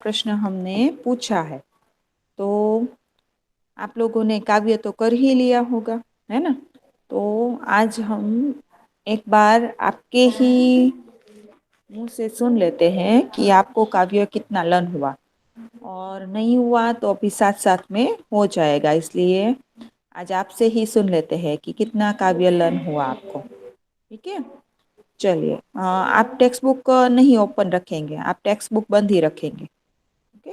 प्रश्न हमने पूछा है। तो आप लोगों ने काव्य तो कर ही लिया होगा, है ना। तो आज हम एक बार आपके ही मुंह से सुन लेते हैं कि आपको काव्य कितना लर्न हुआ, और नहीं हुआ तो अभी साथ साथ में हो जाएगा। इसलिए आज आपसे ही सुन लेते हैं कि कितना काव्य लर्न हुआ आपको। ठीक है, चलिए। आप टेक्स्ट बुक नहीं ओपन रखेंगे, आप टेक्स्ट बुक बंद ही रखेंगे। ओके,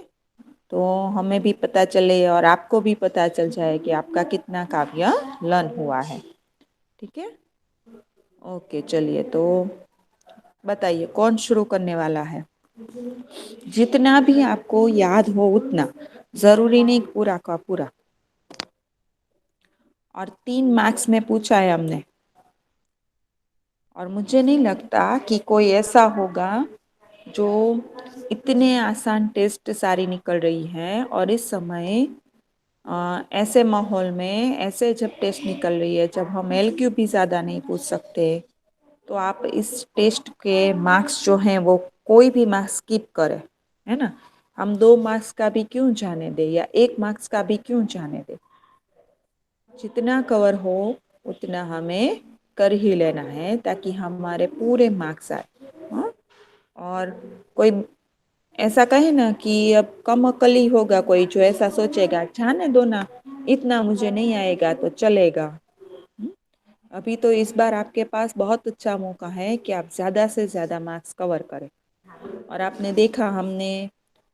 तो हमें भी पता चले और आपको भी पता चल जाए कि आपका कितना काव्य लर्न हुआ है। ठीक है, ओके, चलिए। तो बताइए कौन शुरू करने वाला है। जितना भी आपको याद हो उतना, जरूरी नहीं पूरा का पूरा। और 3 मार्क्स में पूछा है हमने, और मुझे नहीं लगता कि कोई ऐसा होगा जो इतने आसान टेस्ट सारी निकल रही है। और इस समय ऐसे माहौल में ऐसे जब टेस्ट निकल रही है, जब हम LQ भी ज़्यादा नहीं पूछ सकते, तो आप इस टेस्ट के मार्क्स जो हैं वो कोई भी मार्क्स स्किप करें, है ना। हम 2 मार्क्स का भी क्यों जाने दें, या 1 मार्क्स का भी क्यों जाने दें। जितना कवर हो उतना हमें कर ही लेना है, ताकि हमारे पूरे मार्क्स आए। हाँ? और कोई ऐसा कहे ना कि अब कम अकली होगा कोई जो ऐसा सोचेगा जाने दो ना, इतना मुझे नहीं आएगा तो चलेगा। हम्म? अभी तो इस बार आपके पास बहुत अच्छा मौका है कि आप ज़्यादा से ज़्यादा मार्क्स कवर करें। और आपने देखा, हमने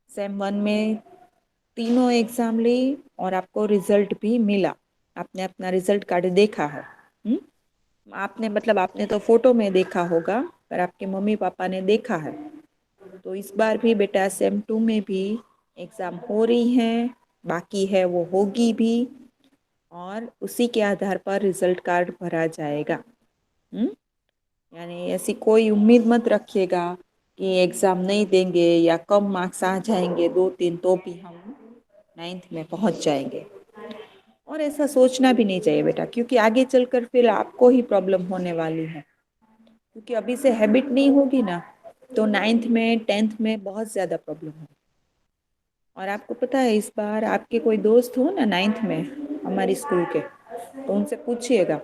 सेम 1 में तीनों एग्ज़ाम ली और आपको रिजल्ट भी मिला। आपने अपना रिजल्ट कार्ड देखा है। आपने मतलब आपने तो फोटो में देखा होगा, पर आपके मम्मी पापा ने देखा है। तो इस बार भी बेटा सेम 2 में भी एग्ज़ाम हो रही हैं, बाकी है वो होगी भी, और उसी के आधार पर रिजल्ट कार्ड भरा जाएगा। हम्म? यानी ऐसी कोई उम्मीद मत रखिएगा कि एग्ज़ाम नहीं देंगे या कम मार्क्स आ जाएंगे 2-3 तो भी हम 9th में पहुंच जाएंगे। और ऐसा सोचना भी नहीं चाहिए बेटा, क्योंकि आगे चलकर फिर आपको ही प्रॉब्लम होने वाली है। क्योंकि अभी से हैबिट नहीं होगी ना, तो 9th में 10th में बहुत ज़्यादा प्रॉब्लम होगी। और आपको पता है, इस बार आपके कोई दोस्त हो ना 9th में हमारी स्कूल के, तो उनसे पूछिएगा।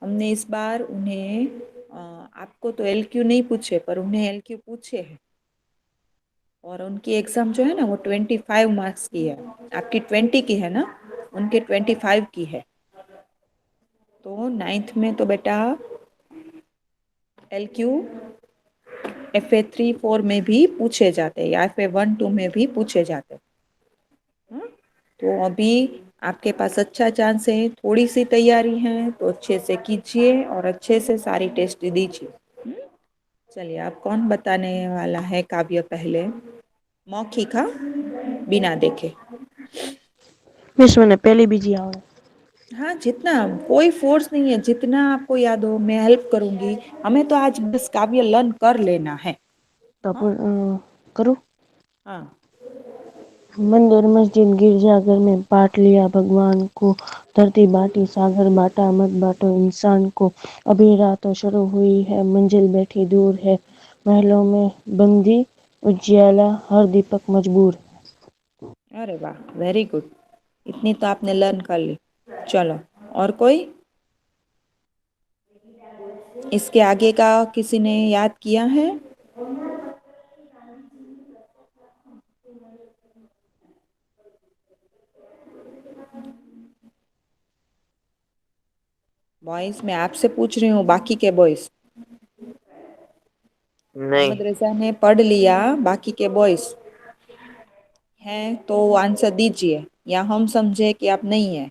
हमने इस बार उन्हें आपको तो LQ नहीं पूछे, पर उन्हें LQ पूछे हैं। और उनकी एग्ज़ाम जो है ना वो 25 मार्क्स की है। आपकी 20 की है ना, उनके 25 की है। तो 9th में तो बेटा LQ FA 3-4 में भी पूछे जाते हैं, या FA 1-2 में भी पूछे जाते हैं। हाँ? तो अभी आपके पास अच्छा चांस है, थोड़ी सी तैयारी है तो अच्छे से कीजिए और अच्छे से सारी टेस्ट दीजिए। चलिए, आप कौन बताने वाला है काव्य पहले। मौखिक, हाँ, बिना देखे। मिस मैंने पहली बीजी आवड़े। हाँ, जितना, कोई फोर्स नहीं है, जितना आपको याद हो मैं हेल्प करूंगी। हमें तो आज बस काव्य लर्न कर लेना है। तो हाँ करूँ। हाँ। मंदिर मस्जिद गिरजाघर में बांट लिया भगवान को, धरती बांटी सागर बांटा मत बांटो इंसान को। अभी रात शुरू हुई है मंजिल बैठी दूर है, महलों में बंदी उजियाला हर दीपक मजबूर। अरे वाह, वेरी गुड। इतनी तो आपने लर्न कर ली। चलो, और कोई इसके आगे का किसी ने याद किया है। बॉयज, मैं आपसे पूछ रही हूँ, बाकी के बॉयज। नहीं। मोहम्मद रजा ने पढ़ लिया, बाकी के बॉयज हैं तो आंसर दीजिए, या हम समझे कि आप नहीं है।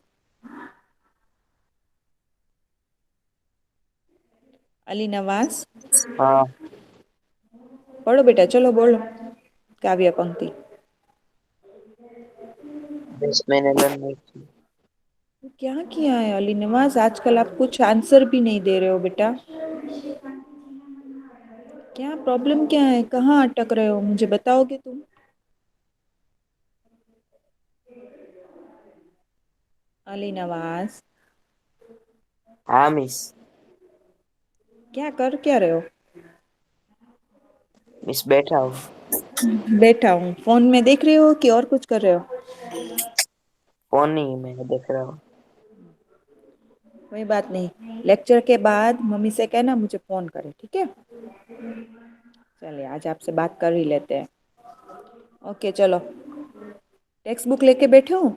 अली नवाज, हाँ पढ़ो बेटा, चलो बोलो काव्य पंक्ति। मिस मैंने लर्न नहीं की। क्या किया है अली नवाज, आजकल आप कुछ आंसर भी नहीं दे रहे हो बेटा। क्या प्रॉब्लम क्या है, कहाँ अटक रहे हो, मुझे बताओगे तुम। अली नवाज, हाँ मिस। क्या कर क्या रहे हो। मिस बैठा हूँ। बैठा हूँ। फोन में देख रहे हो कि और कुछ कर रहे हो? फोन ही मैं देख रहा हूँ। कोई बात नहीं, लेक्चर के बाद मम्मी से कहना मुझे फोन करे, ठीक है? चलिए आज आपसे बात कर ही लेते हैं। ओके चलो, टेक्स्ट बुक लेके बैठे हो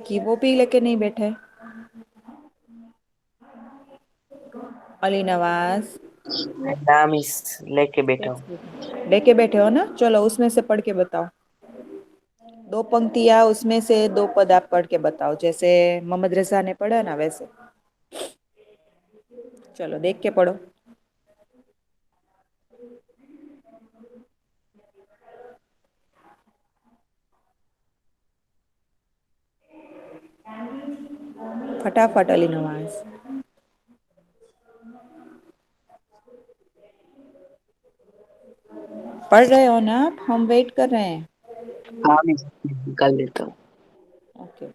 कि वो भी लेके नहीं बैठे? अली नवाज, हाँ मिस, लेके बैठा टेक्स्ट हूँ। बुक लेके बैठे हो ना? चलो उसमें से पढ़ के बताओ, दो पंक्तियाँ उसमें से दो पद आप पढ़ के बताओ, जैसे मोहम्मद रजा ने पढ़ा ना वैसे। चलो देख के पढ़ो। फटाफट अली नवाज। पढ़ रहे हो ना आप? हम वेट कर रहे हैं। हाँ मिस, निकाल लेता हूँ। ओके।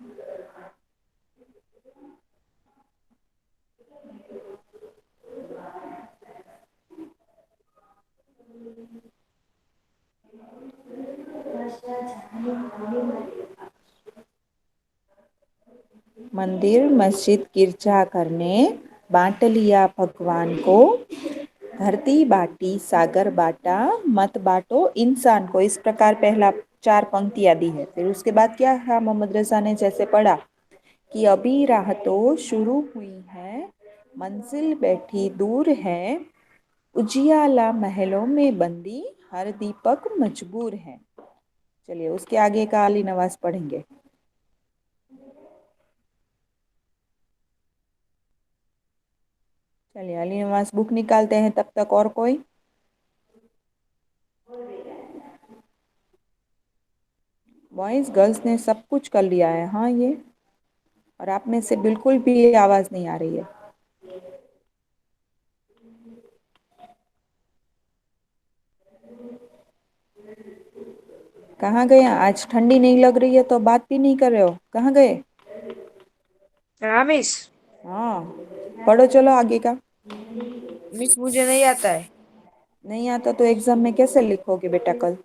मंदिर मस्जिद गिरजाघर ने बांट लिया भगवान को, धरती बाटी सागर बाटा, मत बांटो इंसान को। इस प्रकार पहला चार पंक्तियां दी है। फिर उसके बाद क्या है? मोहम्मद रजा ने जैसे पढ़ा कि अभी राह तो शुरू हुई है, मंजिल बैठी दूर है, उजियाला महलों में बंदी, हर दीपक मजबूर है। चलिए उसके आगे का अली नवाज पढ़ेंगे। चलिए अली नवाज बुक निकालते हैं तब तक। और कोई? बॉयज गर्ल्स ने सब कुछ कर लिया है हाँ ये, और आप में से बिल्कुल भी आवाज नहीं आ रही है। कहाँ गए? आज ठंडी नहीं लग रही है तो बात भी नहीं कर रहे हो, कहाँ गए? हाँ मिस। हाँ पढ़ो चलो आगे का। मिस मुझे नहीं आता है। नहीं आता तो एग्जाम में कैसे लिखोगे बेटा कल?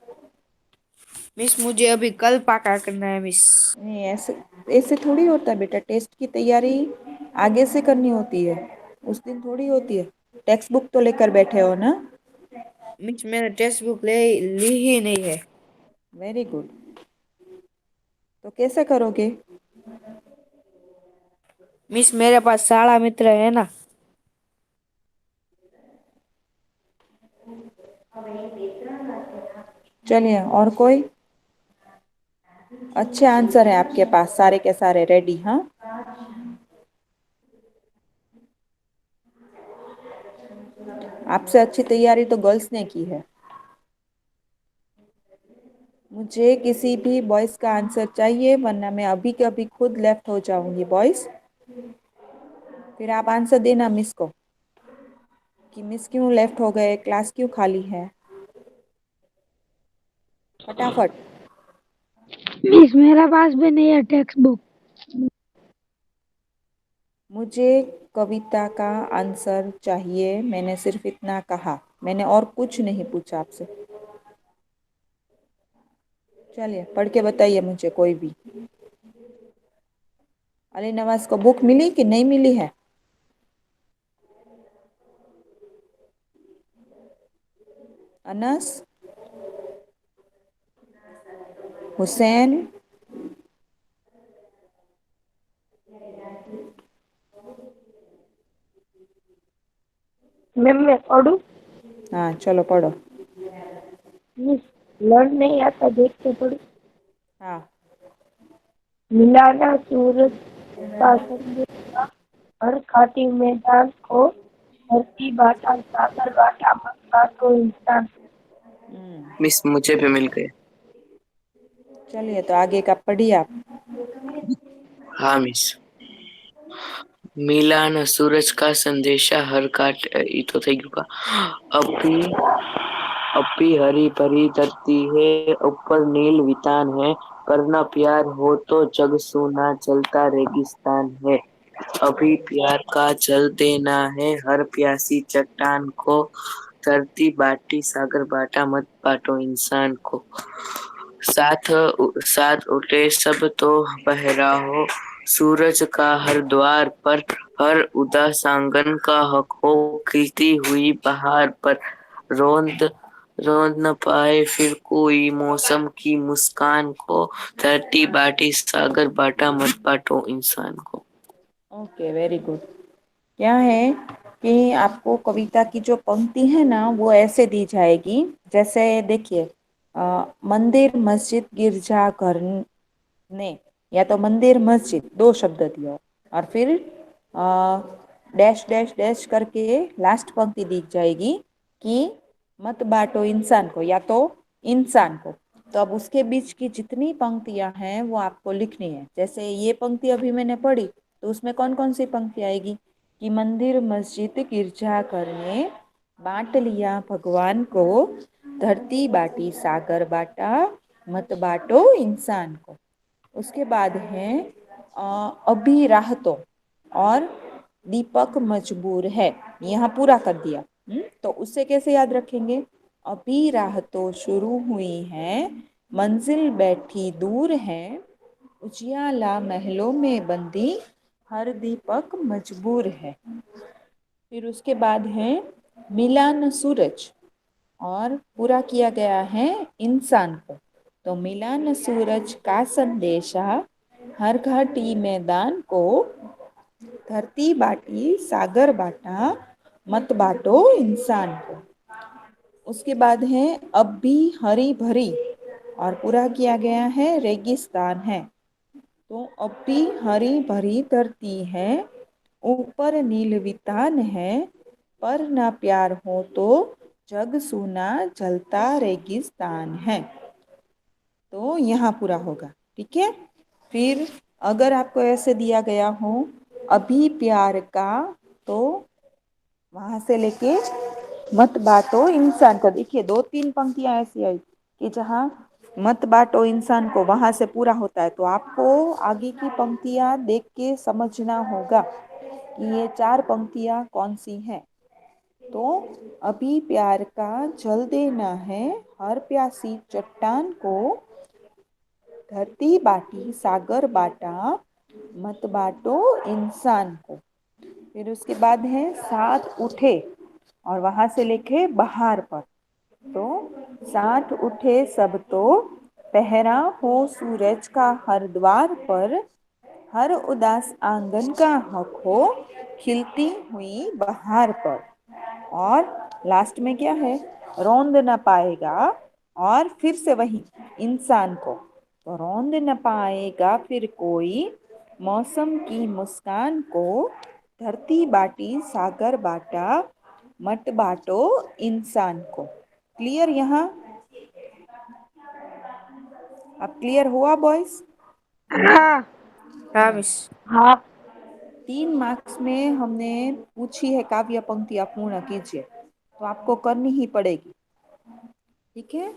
मिस मुझे अभी कल पाका करना है मिस। नहीं ऐसे ऐसे थोड़ी होता है बेटा, टेस्ट की तैयारी आगे से करनी होती है, उस दिन थोड़ी होती है। टेक्स्ट बुक तो लेकर बैठे हो ना? मिस मैंने टेक्स्ट बुक ले ली ही नहीं है। Very good. तो कैसे करोगे? मिस मेरे पास सारा मित्र है ना। चलिए और कोई? अच्छे आंसर है आपके पास सारे के सारे रेडी? हाँ आपसे अच्छी तैयारी तो गर्ल्स ने की है। मुझे किसी भी बॉयज का आंसर चाहिए वरना मैं अभी के अभी खुद लेफ्ट हो जाऊंगी बॉयज। फिर आप आंसर देना मिस को कि मिस क्यों लेफ्ट हो गए, क्लास क्यों खाली है। फटाफट। मिस मेरे पास भी नहीं है टेक्स्ट बुक। मुझे कविता का आंसर चाहिए, मैंने सिर्फ इतना कहा, मैंने और कुछ नहीं पूछा आपसे। चलिए पढ़ के बताइए मुझे कोई भी। अली नवाज को बुक मिली कि नहीं मिली है? अनस, हुसैन, मैम मैं पढ़ूं? हाँ चलो पढ़ो। मिस लर्न नहीं आता, देख के पढ़ूं। हाँ मिलाना सूरज का संदेशा, हर खाटी मैदान को, धरती बाटा सागर बाटा, मत बाटो इंसान। मिस मुझे भी मिल गए। चलिए तो आगे का पढ़िए आप। हाँ मिस। मिला न सूरज का संदेशा हर काट, ये तो થઈ ગયું का। अभी हरी भरी धरती है, ऊपर नील वितान है, करना प्यार हो तो जग सूना चलता रेगिस्तान है। अभी प्यार का जल देना है हर प्यासी चट्टान को, धरती बाटी सागर बाटा मत बांटो इंसान को। साथ साथ उठे सब तो पहरा हो, सूरज का हर द्वार पर, हर उदास आंगन का हक हो, खिलती हुई बहार पर रोंद रोंद न पाए फिर कोई मौसम की मुस्कान को, धरती बाटी सागर बाटा मत बांटो इंसान को। Okay, very good. क्या है कि आपको कविता की जो पंक्ति है ना वो ऐसे दी जाएगी, जैसे देखिए, मंदिर मस्जिद गिरजा घर ने, या तो मंदिर मस्जिद दो शब्द दिया और फिर डैश डैश डैश करके लास्ट पंक्ति दी जाएगी कि मत बांटो इंसान को, या तो इंसान को। तो अब उसके बीच की जितनी पंक्तियां हैं वो आपको लिखनी है। जैसे ये पंक्ति अभी मैंने पढ़ी, तो उसमें कौन कौन सी पंक्ति आएगी कि मंदिर मस्जिद गिरजाघर ने बांट लिया भगवान को, धरती बाटी सागर बाटा मत बांटो इंसान को। उसके बाद है अभी राह तो और दीपक मजबूर है, यहाँ पूरा कर दिया। तो उससे कैसे याद रखेंगे, अभी राह तो शुरू हुई है, मंजिल बैठी दूर है, उजियाला महलों में बंदी, हर दीपक मजबूर है। फिर उसके बाद है मिला न सूरज और पूरा किया गया है इंसान को। तो मिला न सूरज का संदेशा, हर घाटी मैदान को, धरती बाटी सागर बाटा मत बांटो इंसान को। उसके बाद है अब भी हरी भरी और पूरा किया गया है रेगिस्तान है। तो अब भी हरी भरी धरती है, ऊपर नील वितान है, पर ना प्यार हो तो जग सूना जलता रेगिस्तान है। तो यहाँ पूरा होगा, ठीक है। फिर अगर आपको ऐसे दिया गया हो अभी प्यार का, तो वहां से लेके मत बांटो इंसान को, देखिए दो तीन पंक्तियां ऐसी आई कि जहाँ मत बांटो इंसान को वहां से पूरा होता है। तो आपको आगे की पंक्तियां देख के समझना होगा कि ये चार पंक्तियां कौन सी हैं। तो अभी प्यार का जल देना है हर प्यासी चट्टान को, धरती बाटी सागर बाटा मत बांटो इंसान को। फिर उसके बाद है साथ उठे और वहां से लिखे बाहर पर। तो साथ उठे सब तो पहरा हो सूरज का हर द्वार पर, हर उदास आंगन का हक हो, खिलती हुई बहार पर। और लास्ट में क्या है, रौंद न पाएगा और फिर से वही इंसान को। तो रौंद न पाएगा फिर कोई मौसम की मुस्कान को, धरती बाटी सागर बाटा मत बांटो इंसान को। क्लियर यहाँ? अब क्लियर हुआ बॉयज? हाँ। हाँ मिस। हाँ। 3 मार्क्स में हमने पूछी है काव्य पंक्तियां पूर्ण कीजिए, तो आपको करनी ही पड़ेगी, ठीक है।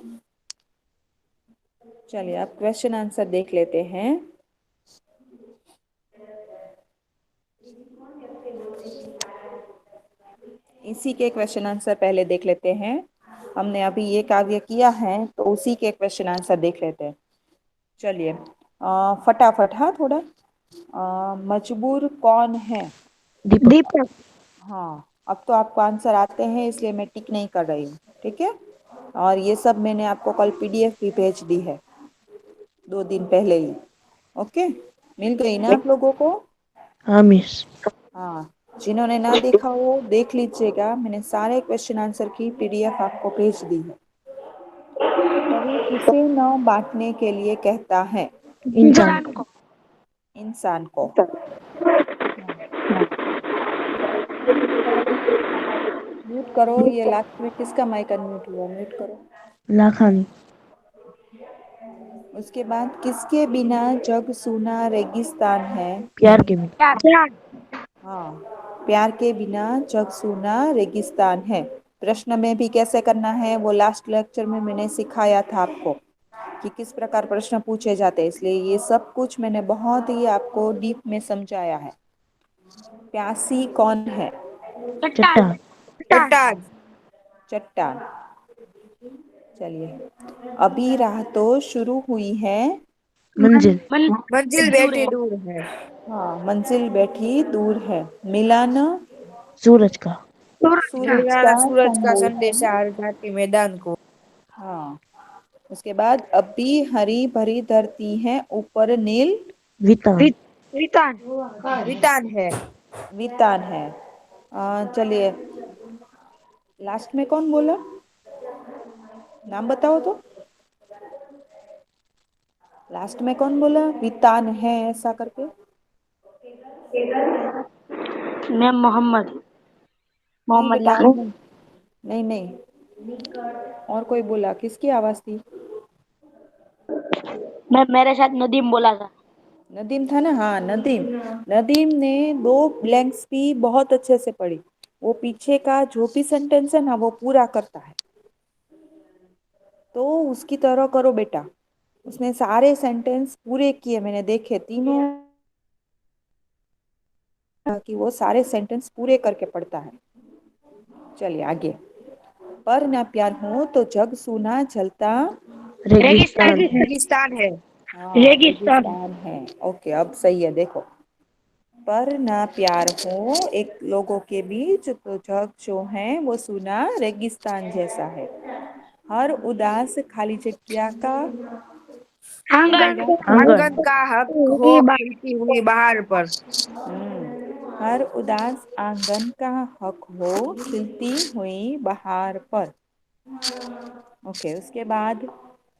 चलिए अब क्वेश्चन आंसर देख लेते हैं। इसी के क्वेश्चन आंसर पहले देख लेते हैं। हमने अभी ये काव्य किया है तो उसी के क्वेश्चन आंसर देख लेते हैं। चलिए फटाफट, हाँ थोड़ा। मजबूर कौन है? दीपक। हाँ, अब तो आपको आंसर आते हैं इसलिए मैं टिक नहीं कर रही हूँ, ठीक है। और ये सब मैंने आपको कल पीडीएफ भी भेज दी है 2 दिन पहले ही। ओके, मिल गई ना आप लोगों को? हाँ मिस। हाँ, जिन्होंने ना देखा हो देख लीजिएगा, मैंने सारे क्वेश्चन आंसर की पीडीएफ आपको भेज दी है। कवि किसे न बांटने के लिए कहता है? इंसान को। इंसान को। म्यूट करो, ये लास्ट में किसका माइक अनम्यूट हुआ, म्यूट करो। लाखानी। उसके बाद किसके बिना जग सूना रेगिस्तान है? प्यार के बिना। प्यार। हाँ, प्यार के बिना जग सूना रेगिस्तान है। प्रश्न में भी कैसे करना है वो लास्ट लेक्चर में मैंने सिखाया था आपको कि किस प्रकार प्रश्न पूछे जाते हैं, इसलिए ये सब कुछ मैंने बहुत ही आपको डीप में समझाया है। प्यासी कौन है? चट्टान। चट्टान। चट्टान। चलिए, अभी राह तो शुरू हुई है। मंजिल। मंजिल बैठी दूर है। हाँ, मंजिल बैठी दूर है। मिलन सूरज का। सूरज मिलाना का सूरज का संदेश है। संदेशा हर घाटी मैदान को। हाँ, उसके बाद अभी हरी भरी धरती है, ऊपर नील वितान। वितान। वितान है। वितान है। चलिए, लास्ट में कौन बोला? नाम बताओ तो। लास्ट में कौन बोला वितान है ऐसा करके? मैम मोहम्मद नहीं मोहम्मद बेटा, लाल। नहीं नहीं, और कोई बोला? किसकी आवाज थी? मैम मेरे साथ नदीम बोला था। नदीम था ना? हाँ, नदीम। नदीम ने दो ब्लैंक्स भी बहुत अच्छे से पढ़ी। वो पीछे का जो भी सेंटेंस है ना, वो पूरा करता है। तो उसकी तरह करो बेटा। उसने सारे सेंटेंस पूरे किए, मैंने देखे तीनों, कि वो सारे सेंटेंस पूरे करके पढ़ता है। चलिए आगे। पर ना प्यार हो तो जग सूना जलता। रेगिस्तान। रेगिस्तान है। हाँ, रेगिस्तान है। ओके, अब सही है। देखो, पर ना प्यार हो एक लोगों के बीच तो जग जो है वो सूना रेगिस्तान जैसा है। हर उदास खाली जगह का क्या आंगन बोला? को आंगन। आंगन का हक हो हुई बात। खिलती हुई बहार पर। हर उदास आंगन का हक हो खिलती हुई बहार पर। ओके, उसके बाद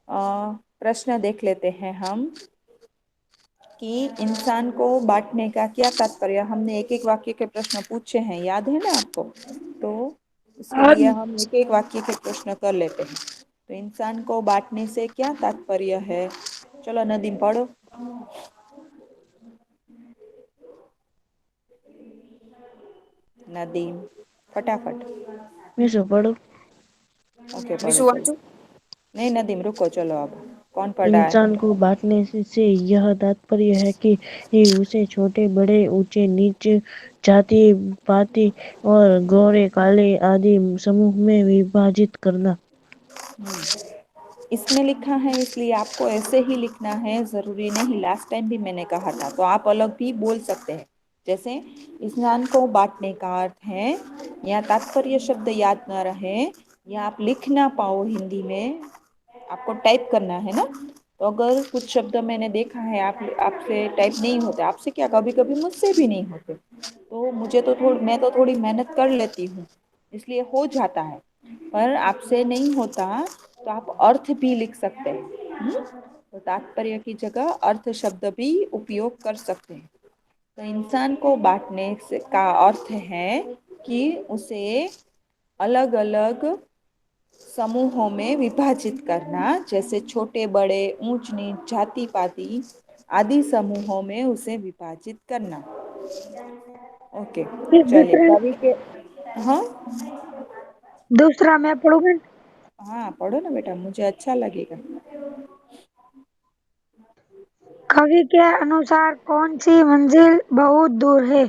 प्रश्न देख लेते हैं हम कि इंसान को बांटने का क्या तात्पर्य। हमने एक एक वाक्य के प्रश्न पूछे हैं, याद है ना आपको? तो उसके लिए हम एक एक वाक्य के प्रश्न कर लेते हैं। तो इंसान को बांटने से क्या तात्पर्य है? चलो नदीम पढ़ो। नदीम, फटाफट। मैं सो पढ़ो। ओके, पढ़ो विशु चलो। वाचु। नहीं नदीम, रुको, चलो अब कौन पढ़ रहा है? इंसान को बांटने से यह तात्पर्य है कि उसे छोटे बड़े ऊंचे नीचे जाति पाति और गोरे काले आदि समूह में विभाजित करना। इसमें लिखा है इसलिए आपको ऐसे ही लिखना है, ज़रूरी नहीं। लास्ट टाइम भी मैंने कहा था, तो आप अलग भी बोल सकते हैं। जैसे स्नान को बांटने का अर्थ है, या तात्पर्य शब्द याद ना रहे, या आप लिख ना पाओ हिंदी में, आपको टाइप करना है ना। तो अगर कुछ शब्द मैंने देखा है आप आपसे टाइप नहीं होते, आपसे क्या, कभी कभी मुझसे भी नहीं होते, तो मुझे तो मैं तो थोड़ी मेहनत कर लेती हूँ, इसलिए हो जाता है। पर आपसे नहीं होता, तो आप अर्थ भी लिख सकते हैं। तो तात्पर्य की जगह अर्थ शब्द भी उपयोग कर सकते हैं। तो इंसान को बांटने से का अर्थ है कि उसे अलग अलग समूहों में विभाजित करना, जैसे छोटे बड़े ऊंच नीच जाति पाति आदि समूहों में उसे विभाजित करना। ओके, चलिए दूसरा कवि के। हाँ दूसरा मैं पढ़ूंगा। हाँ, पढ़ो ना बेटा, मुझे अच्छा लगेगा। कवि के अनुसार कौन सी मंजिल बहुत दूर है?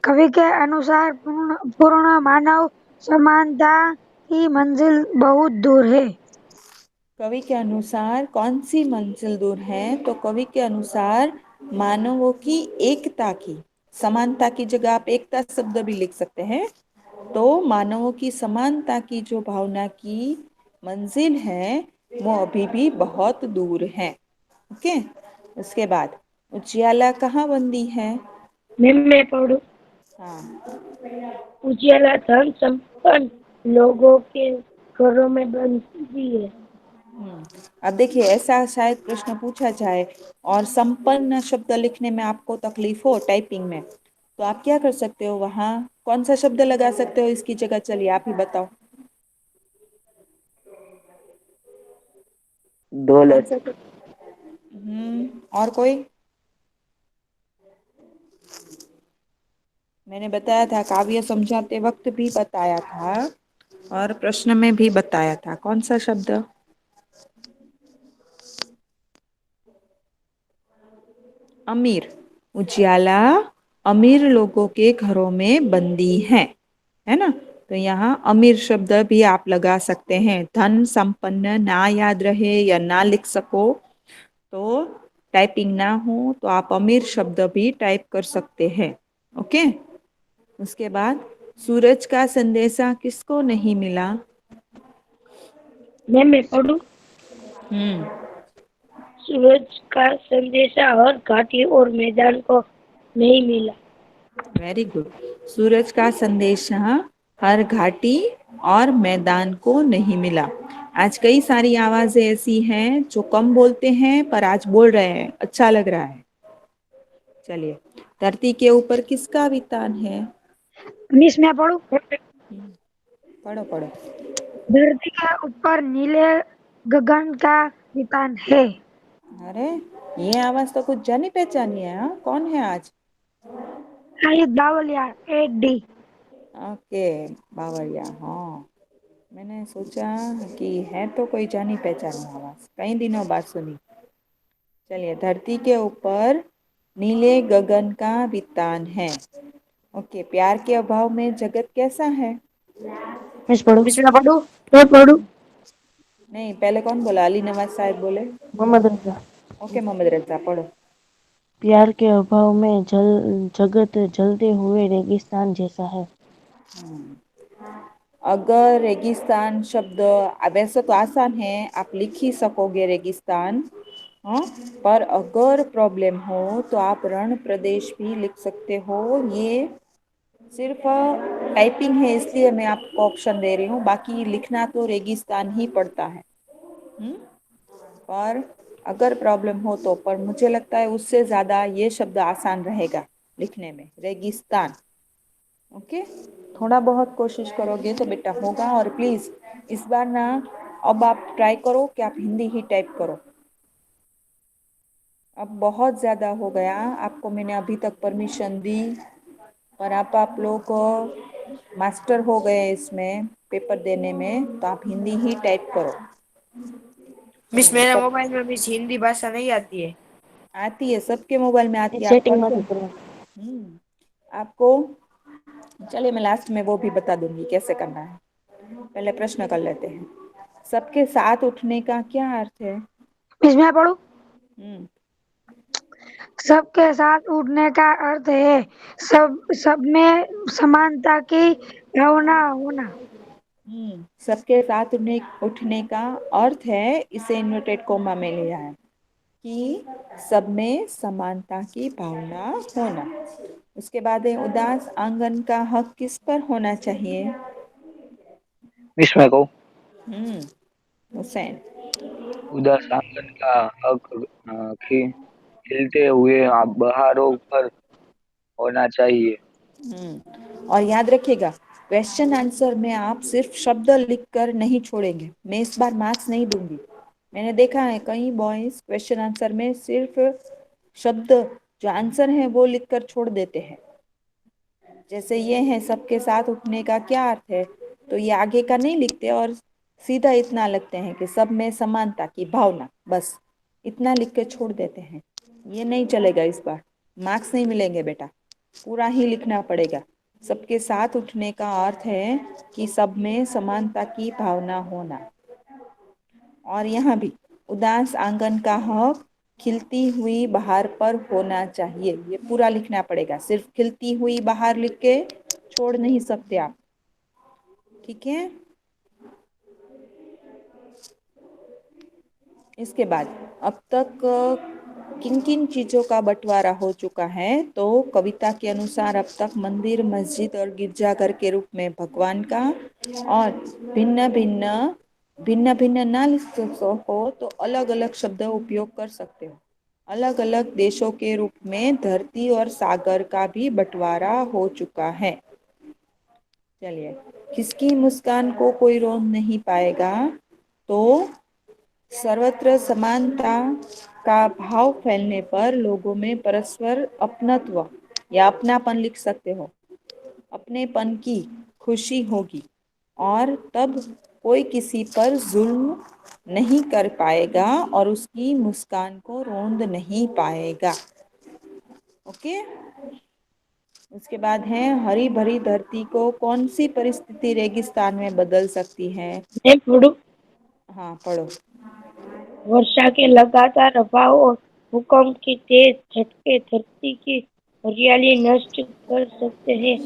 कवि के अनुसार पूर्ण मानव समानता की मंजिल बहुत दूर है। कवि के अनुसार कौन सी मंजिल दूर है? तो कवि के अनुसार मानवों की एकता की, समानता की जगह आप एकता शब्द भी लिख सकते हैं। तो मानवों की समानता की जो भावना की मंजिल है, वो अभी भी बहुत दूर है। ओके, उसके बाद उजियाला कहाँ बंदी है? मैं पढ़ू। हाँ। उजियाला धन संपन्न लोगों के घरों में बनती है। अब देखिए, ऐसा शायद प्रश्न पूछा जाए और संपन्न शब्द लिखने में आपको तकलीफ हो टाइपिंग में, तो आप क्या कर सकते हो? वहाँ कौन सा शब्द लगा सकते हो इसकी जगह? चलिए आप ही बताओ। कौन सा दौलत। शब्द? और कोई? मैंने बताया था, काव्य समझाते वक्त भी बताया था और प्रश्न में भी बताया था। कौन सा शब्द? अमीर। उजियाला अमीर लोगों के घरों में बंदी हैं, है ना। तो यहाँ अमीर शब्द भी आप लगा सकते हैं। धन संपन्न ना याद रहे या ना लिख सको तो टाइपिंग ना हो तो आप अमीर शब्द भी टाइप कर सकते हैं। ओके। उसके बाद सूरज का संदेशा किसको नहीं मिला? मैं पढ़ू। हम्म। सूरज का संदेशा हर घाटी और मैदान को नहीं मिला। Very good. सूरज का संदेशा हर घाटी और मैदान को नहीं मिला। आज कई सारी आवाजें ऐसी हैं जो कम बोलते हैं पर आज बोल रहे हैं, अच्छा लग रहा है। चलिए, धरती के ऊपर किसका वितान है? मिस मैं पढ़ू। पढ़ो पढ़ो। धरती के ऊपर नीले गगन का वितान है। अरे, ये आवाज तो कुछ जानी पहचानी है। हाँ, कौन है आज? शाहिद बावलिया 8D। ओके, बावरिया। हाँ, मैंने सोचा कि है तो कोई जानी पहचानी आवाज, कई दिनों बाद सुनी। चलिए, धरती के ऊपर नीले गगन का वितान है। ओके, प्यार के अभाव में जगत कैसा है? मिस पढ़ो। मैं पढ़ू। मैं पढ़ू। नहीं, पहले कौन बोला? अली नवाज साहब बोले। मोहम्मद रजा। ओके, मोहम्मद रजा पढ़ो। प्यार के अभाव में जगत जलते हुए रेगिस्तान जैसा है। अगर रेगिस्तान शब्द वैसे तो आसान है, आप लिख ही सकोगे रेगिस्तान। हाँ, पर अगर प्रॉब्लम हो तो आप रण प्रदेश भी लिख सकते हो। ये सिर्फ टाइपिंग है इसलिए मैं आपको ऑप्शन दे रही हूँ, बाकी लिखना तो रेगिस्तान ही पड़ता है। हम्म? पर अगर प्रॉब्लम हो तो, पर मुझे लगता है उससे ज़्यादा ये शब्द आसान रहेगा लिखने में, रेगिस्तान। ओके, थोड़ा बहुत कोशिश करोगे तो बेटा होगा। और प्लीज़ इस बार ना, अब आप ट्राई करो कि आप हिंदी ही टाइप करो। अब बहुत ज़्यादा हो गया, आपको मैंने अभी तक परमिशन दी, पर आप लोग मास्टर हो गए इसमें पेपर देने में, तो आप हिंदी ही टाइप करो। मिस चलिए, मेरे सब मोबाइल में मिस हिंदी भाषा नहीं आती है। आती है, सबके मोबाइल में आती है, आप सेटिंग करते માંથી हो। કરવાનું। आपको, चलिए मैं लास्ट में वो भी बता दूंगी कैसे करना है। पहले प्रश्न कर लेते हैं। सबके साथ उठने का क्या अर्थ है? मिस मैं पढ़ू। हम्म। सबके साथ उठने का अर्थ है सब में समानता की भावना होना। सबके साथ उठने का अर्थ है, इसे इन्वर्टेड कोमा में लिया है, कि सब में समानता की भावना होना। उसके बाद है, उदास आंगन का हक किस पर होना चाहिए? विस्मय को। हम्म। हुसैन। उदास आंगन का हक खिलते हुए बहारों पर होना चाहिए। और याद रखिएगा, क्वेश्चन आंसर में आप सिर्फ शब्द लिखकर नहीं छोड़ेंगे। मैं इस बार मार्क्स नहीं दूंगी। मैंने देखा है कई बॉयज क्वेश्चन आंसर में सिर्फ शब्द, जो आंसर है वो लिखकर छोड़ देते हैं। जैसे ये है, सबके साथ उठने का क्या अर्थ है, तो ये आगे का नहीं लिखते और सीधा इतना लिखते हैं कि सब में समानता की भावना, बस इतना लिख के छोड़ देते हैं। ये नहीं चलेगा, इस बार मार्क्स नहीं मिलेंगे बेटा, पूरा ही लिखना पड़ेगा। सबके साथ उठने का अर्थ है कि सब में समानता की भावना होना। और यहाँ भी उदास आंगन का हक खिलती हुई बहार पर होना चाहिए, ये पूरा लिखना पड़ेगा। सिर्फ खिलती हुई बहार लिख के छोड़ नहीं सकते आप, ठीक है। इसके बाद अब तक किन किन चीज़ों का बंटवारा हो चुका है, तो कविता के अनुसार अब तक मंदिर, मस्जिद और गिरजाघर के रूप में भगवान का, और भिन्न भिन्न भिन्न भिन्न ना लिख हो तो अलग अलग शब्द उपयोग कर सकते हो। अलग अलग देशों के रूप में धरती और सागर का भी बंटवारा हो चुका है। चलिए, किसकी मुस्कान को कोई रोक नहीं पाएगा, तो सर्वत्र समानता का भाव फैलने पर लोगों में परस्पर अपनत्व या अपनापन लिख सकते हो, अपनेपन की खुशी होगी, और तब कोई किसी पर जुल्म नहीं कर पाएगा और उसकी मुस्कान को रोंद नहीं पाएगा। ओके। उसके बाद है हरी भरी धरती को कौन सी परिस्थिति रेगिस्तान में बदल सकती है। मैं पढ़ूं। हाँ पढ़ो। वर्षा के लगातार अभाव और भूकंप के तेज झटके धरती की हरियाली नष्ट कर सकते हैं।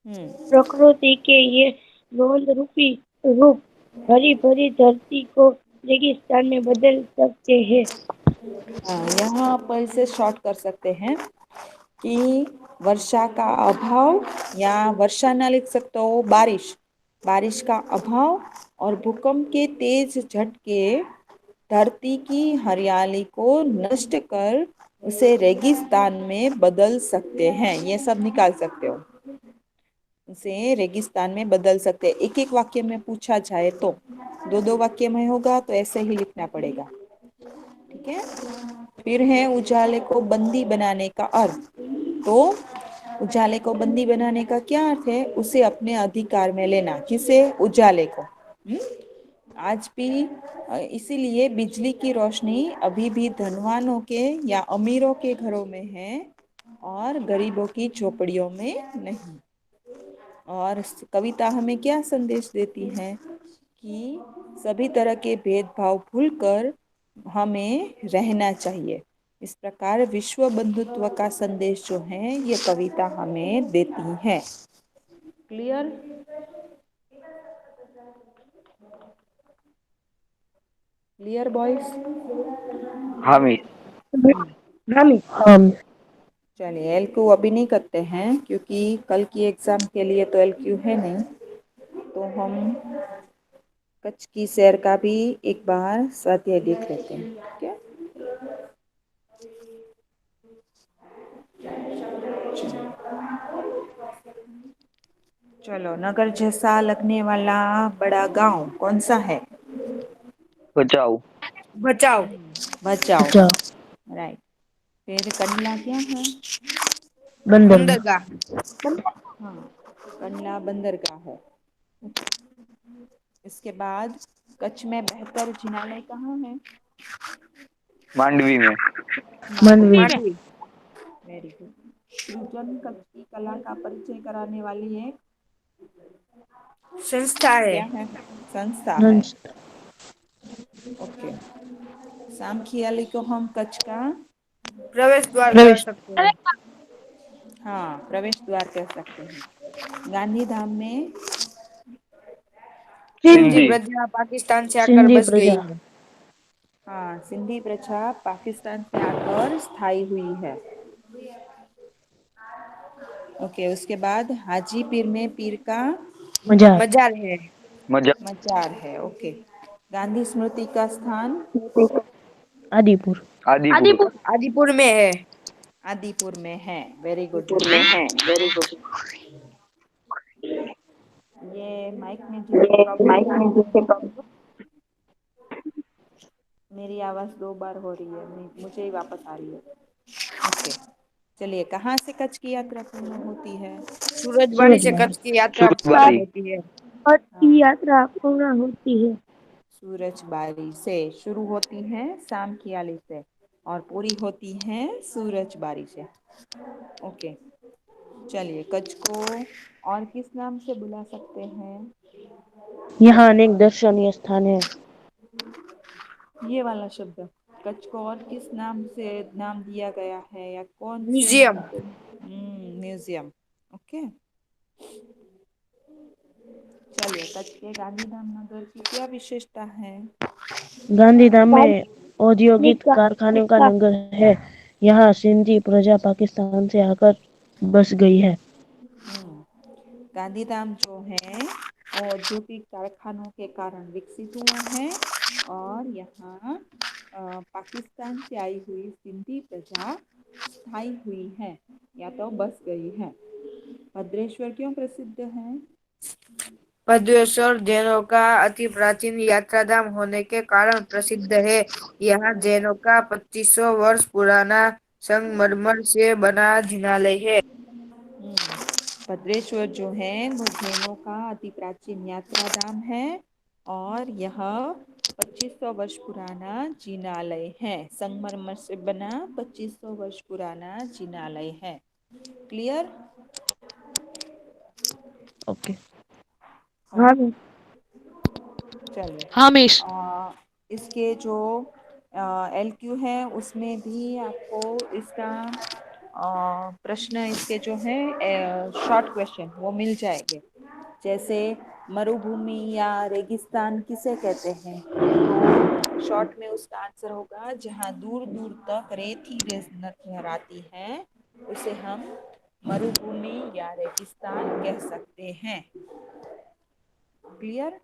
हम्म। प्रकृति के ये नोंद रूपी रूप हरी भरी धरती को रेगिस्तान में बदल सकते हैं। हाँ यहाँ पर इसे शॉर्ट कर सकते हैं कि वर्षा का अभाव, या वर्षा ना लिख सकते हो, बारिश, बारिश का अभाव और भूकंप के तेज झटके धरती की हरियाली को नष्ट कर उसे रेगिस्तान में बदल सकते हैं। ये सब निकाल सकते हो, उसे रेगिस्तान में बदल सकते हैं। एक एक वाक्य में पूछा जाए तो, दो दो वाक्य में होगा तो ऐसे ही लिखना पड़ेगा। ठीक है। फिर है उजाले को बंदी बनाने का अर्थ। तो उजाले को बंदी बनाने का क्या अर्थ है? उसे अपने अधिकार में लेना। किसे? उजाले को। आज भी इसीलिए बिजली की रोशनी अभी भी धनवानों के या अमीरों के घरों में है और गरीबों की झोपड़ियों में नहीं। और कविता हमें क्या संदेश देती है कि सभी तरह के भेदभाव भूलकर हमें रहना चाहिए। इस प्रकार विश्व बंधुत्व का संदेश जो है ये कविता हमें देती है। क्लियर? Clear boys? हाँ मिस। हाँ मिस। हम चलिए एलक्यू अभी नहीं करते हैं क्योंकि कल की एग्जाम के लिए तो एलक्यू है नहीं। तो हम कच्छ की सैर का भी एक बार स्वाध्याय देख लेते हैं। ठीक है। चलो, नगर जैसा लगने वाला बड़ा गांव कौन सा है? बचाओ। बचाओ। बचाओ। बचाओ। राइट। फिर कंडला क्या है? बंदरगाह। बंदरगाह। हाँ, कंडला बंदरगाह है। इसके बाद कच्छ में बेहतर जिनालय कहाँ है? मांडवी में। मानवी। में। मांडवी। Very good. सृजन कच्छ की कला का परिचय कराने वाली एक संस्था है। क्या है? संस्था है। Nun's okay. सामखियाली को हम कच्छ का प्रवेश द्वार कह प्रवेश। सकते हैं। हाँ प्रवेश द्वार कह सकते हैं। गांधीधाम में सिंधी सिंधी। प्रजा पाकिस्तान से आकर सिंधी बस प्रजा। गई है। हाँ सिंधी प्रजा पाकिस्तान से आकर स्थायी हुई है। ओके। उसके बाद हाजी पीर में पीर का मजार। मजार है। मजा। मजार है। ओके। गांधी स्मृति का स्थान आदिपुर। आदिपुर। आदिपुर में है। आदिपुर में है। वेरी गुड आदिपुर में बेटा। है। Very good. ये माइक में जिससे ये प्रॉब्लम माइक हो में रही है, जिससे प्रॉब्लम। मेरी आवाज़ दो बार हो रही है, मुझे ही वापस आ रही है। ओके। चलिए, कहाँ से कच्छ की यात्रा पूर्ण होती है? सूरजवाड़ी से सूरजवाड़ी। कच्छ की यात्रा सूरजबारी। पूरी होती है। कच्छ की हाँ, यात्रा पूर्ण होती है। सूरजबारी से शुरू होती है, शाम खियाली से, और पूरी होती है सूरजबारी से। ओके। चलिए, कच्छ को और किस नाम से बुला सकते हैं? यहाँ अनेक दर्शनीय स्थान है। ये वाला शब्द, कच्छ को और किस नाम से नाम दिया गया है, या कौन से म्यूजियम। नाम से? म्यूजियम। ओके। चलिए, कच्छ के गांधीधाम नगर की क्या विशेषता है? गांधीधाम में औद्योगिक का कारखानों का नगर है। यहाँ सिंधी प्रजा पाकिस्तान से आकर बस गई है। हम्म, गांधीधाम जो है वो औद्योगिक कारखानों के कारण विकसित हुआ है, और यहाँ पाकिस्तान से आई हुई सिंधी प्रजा स्थायी हुई है या तो बस गई है। भद्रेश्वर क्यों प्रसिद्ध है? भद्रेश्वर जैनों का अति प्राचीन यात्राधाम होने के कारण प्रसिद्ध है। यहाँ जैनों का 2500 वर्ष पुराना संगमरमर से बना जिनालय है। भद्रेश्वर जो है वो जैनों का अति प्राचीन यात्रा धाम है, और यह 2500 वर्ष पुराना जिनालय है। संगमरमर से बना 2500 वर्ष पुराना जिनालय है। क्लियर? ओके। हाँ मिस। चलिए, हाँ मिस। इसके जो LQ है उसमें भी आपको इसका प्रश्न, इसके जो है शॉर्ट क्वेश्चन वो मिल जाएंगे। जैसे मरुभूमि या रेगिस्तान किसे कहते हैं, तो शॉर्ट में उसका आंसर होगा जहाँ दूर दूर तक रेत ही रेत लहराती है उसे हम मरुभूमि या रेगिस्तान कह सकते हैं। क्लियर?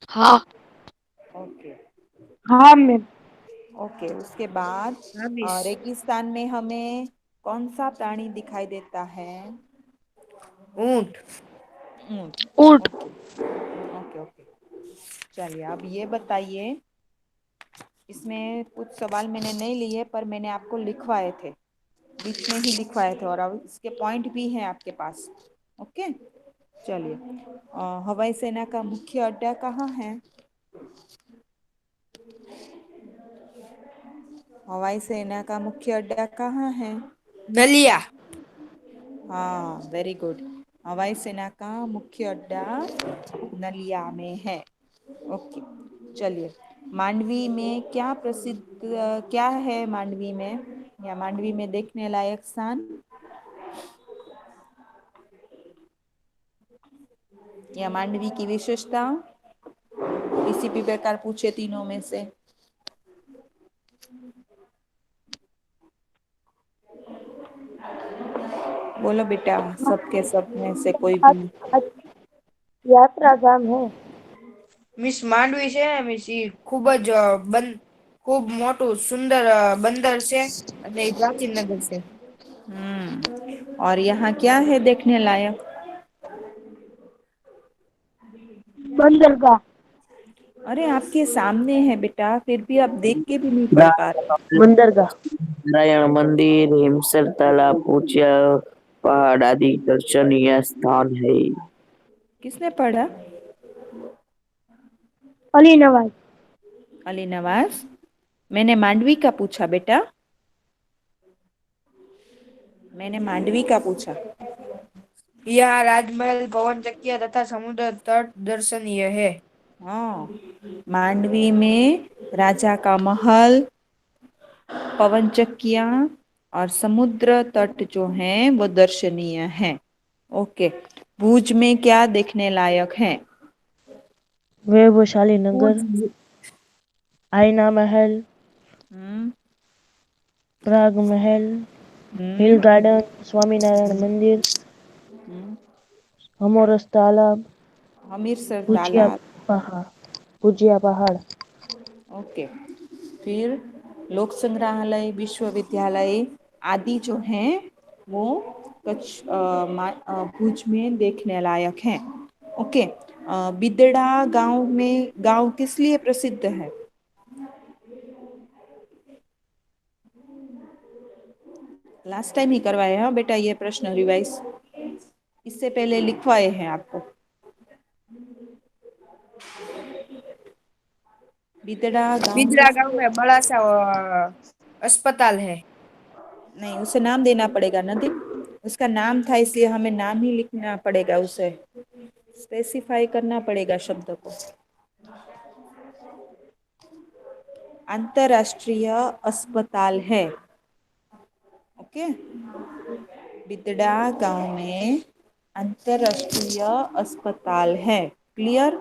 हाँ। ओके। हाँ मैम। ओके, उसके बाद हाँ मिस। रेगिस्तान में हमें कौन सा प्राणी दिखाई देता है? ऊंट। ऊंट। ऊंट। Okay okay okay. चलिए, अब ये बताइए, इसमें कुछ सवाल मैंने नहीं लिए पर मैंने आपको लिखवाए थे, बीच में ही लिखवाए थे, और अब इसके पॉइंट भी हैं आपके पास। ओके, चलिए, हवाई सेना का मुख्य अड्डा कहाँ है? हवाई सेना का मुख्य अड्डा कहाँ है? नलिया। हाँ, वेरी गुड। हवाई सेना का मुख्य अड्डा नलिया में है। ओके, चलिए, मांडवी में क्या प्रसिद्ध, क्या है मांडवी में, या मांडवी में देखने लायक स्थान, या मांडवी की विशेषता? किसी भी प्रकार पूछे तीनों में से। बोलो बेटा, सबके सब में से कोई भी। યાત્રા ગામ હે। મિસ માંડવી છે ને મિસ ઈ ખૂબ જ ખૂબ મોટું સુંદર બંદર છે અને એ પ્રાચીન નગર છે। और यहाँ क्या है देखने लायक? બંદરગાહ। अरे आपके सामने है बेटा, फिर भी आप देख के भी नहीं पढ़ पा रहे। बंदरगाह। नारायण मंदिर, हिमसर तालाब, ऊंचा पहाड़ आदि दर्शनीय स्थान है। किसने पढ़ा? અલી નવાઝ। अली नवाज। मैंने मांडवी का पूछा बेटा, मैंने मांडवी का पूछा। यहाँ राजमहल, पवन चक्कियां तथा समुद्र तट दर्शनीय है। हाँ, मांडवी में राजा का महल, पवन चक्कियां और समुद्र तट जो हैं वो दर्शनीय हैं। ओके, भुज में क्या देखने लायक है? वैभवशाली नगर, भुज। आईना महल, हम्म प्राग महल, हिल हम्म गार्डन, स्वामीनारायण मंदिर, हम्म, हमोरस तालाब, हमीरसर भुजिया तालाब। पहाड़। भुजिया पहाड़। ओके, फिर लोक संग्रहालय, विश्वविद्यालय आदि जो हैं वो भुज में देखने लायक हैं। ओके, बिदड़ा गांव में, गांव किस लिए प्रसिद्ध है? लास्ट टाइम ही करवाए हैं बेटा ये प्रश्न रिवाइज, इससे पहले लिखवाए हैं आपको। बिदड़ा गांव बिजरा किस गांव लिए? में बड़ा सा अस्पताल है। नहीं, उसे नाम देना पड़ेगा नदी, उसका नाम था इसलिए हमें नाम ही लिखना पड़ेगा, उसे स्पेसिफाई करना पड़ेगा शब्द को। अंतरराष्ट्रीय अस्पताल है। ओके, बिदड़ा गांव में अंतरराष्ट्रीय अस्पताल है। क्लियर?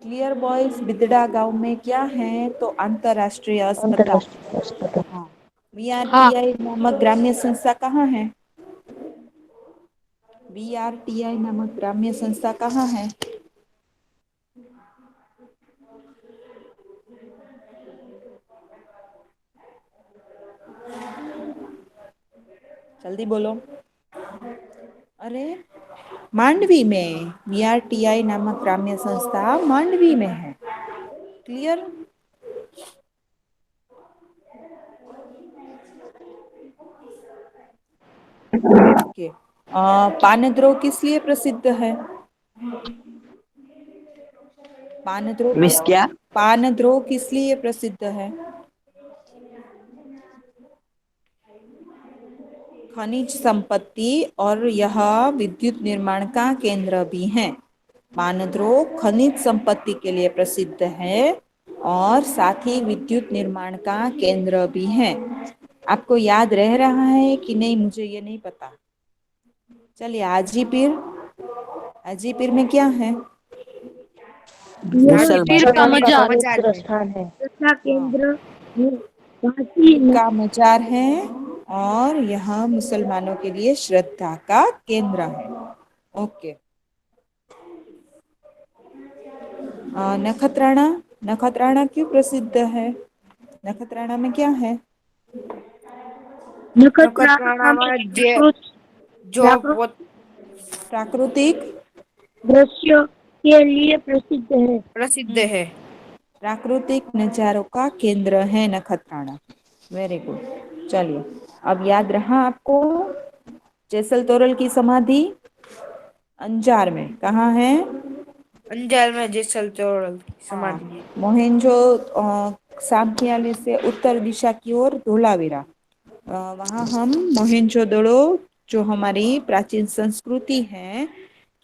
Clear boys? बिदड़ा गांव में क्या है, तो अंतरराष्ट्रीय अस्पताल। अंतरराष्ट्रीय अस्पताल। हाँ, हाँ। VRTI नामक ग्राम्य संस्था कहाँ है? VRTI नामक ग्राम्य संस्था कहाँ है? जल्दी बोलो। अरे, मांडवी में VRTI नामक ग्राम्य संस्था मांडवी में है। क्लियर? ओके। पानद्रोव किस लिए प्रसिद्ध है? मिस क्या? पानद्रोव किस लिए प्रसिद्ध है? खनिज संपत्ति और यह विद्युत निर्माण का केंद्र भी है। पानद्रोव खनिज संपत्ति के लिए प्रसिद्ध है और साथ ही विद्युत निर्माण का केंद्र भी है। आपको याद रह रहा है कि नहीं, मुझे ये नहीं पता। चलिए, हाजीपीर में क्या है? यह हाजीपीर मुसलमान में मुसलमान ईद का का मुसलमानों मजार पवित्र है। स्थान है। का हाँ, केंद्र है। काशी ईद का मजार है और यह मुसलमानों के लिए श्रद्धा का केंद्र है। ओके। नखत्राणा, नखत्राणा क्यों प्रसिद्ध है? नखत्राणा में क्या है? नखत्राणा में नखत्राણામાં જે जो प्राकृतिक पोत प्राकृतिक दृश्य के लिए प्रसिद्ध है। प्रसिद्ध है। प्राकृतिक नजारों का केंद्र है नखत्राणा। Very good. चलिए, अब याद रहा आपको? जैसल तोरल की समाधि अंजार में कहाँ है? અંજાર में જેસલ तोरल की हाँ, समाधि है। मोहेंजो सामखियाली से उत्तर दिशा की ओर धोलावीरा, वहाँ हम मोहेंजोदड़ो, जो हमारी प्राचीन संस्कृति है,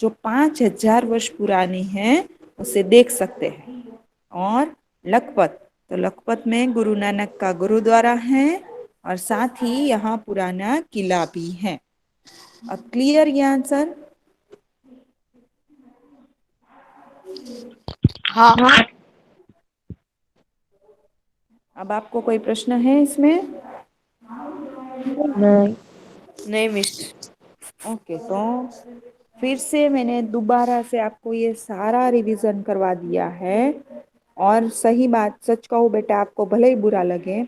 जो 5,000 वर्ष पुरानी है, उसे देख सकते हैं। और लखपत, तो लखपत में गुरु नानक का गुरुद्वारा है और साथ ही यहाँ पुराना किला भी है। अब क्लियर ये आंसर? हाँ। अब आपको कोई प्रश्न है इसमें? नहीं। नहीं मिस। ओके, तो फिर से मैंने दोबारा से आपको ये सारा रिवीजन करवा दिया है। और सही बात, सच कहूँ बेटा, आपको भले ही बुरा लगे,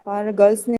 पर गर्ल्स ने